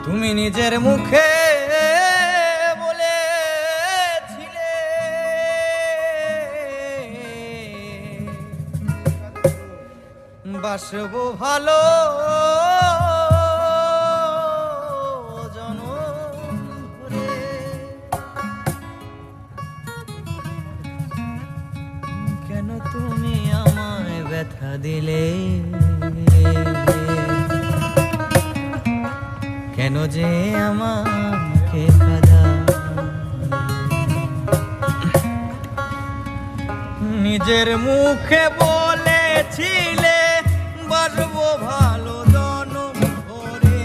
তুমি নিজের মুখে বলেছিলে বাসবো ভালো জনম ভরে। কেন তুমি আমায় ব্যথা দিলে, কেন যে আমাকে কাঁদা। নিজের মুখে বলেছিলে বাসবো ভালো জনম ভরে,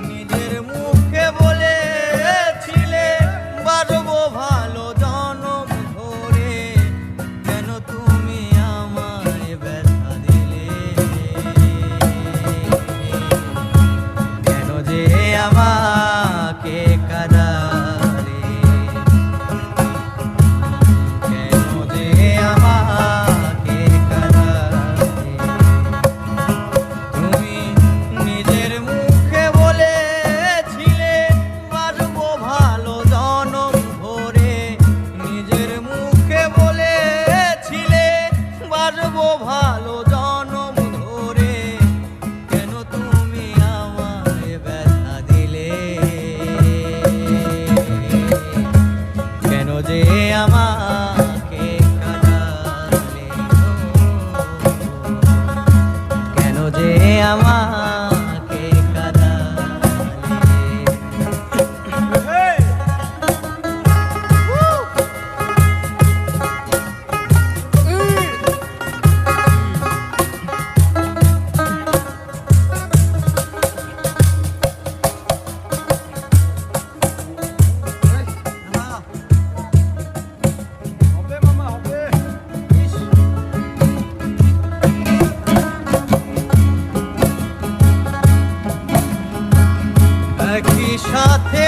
নিজের মুখে বলেছিলে বাসবো ভালো জনম ভরে। কেন তুমি আমায় ব্যথা দিলে, কেন যে আমাকে কাঁদালে, কেন যে আমাকে কাঁদালে। তুমি নিজের মুখে বলেছিলে বাসবো ভালো জনম ভরে, নিজের মুখে বলেছিলে বাসবো ভালো জনম ধরে। কেন তুমি আমায় ব্যথা দিলে, কেন যে আমাকে কাঁদালে, কেন যে আমাকে কাঁদালে। একই সাথে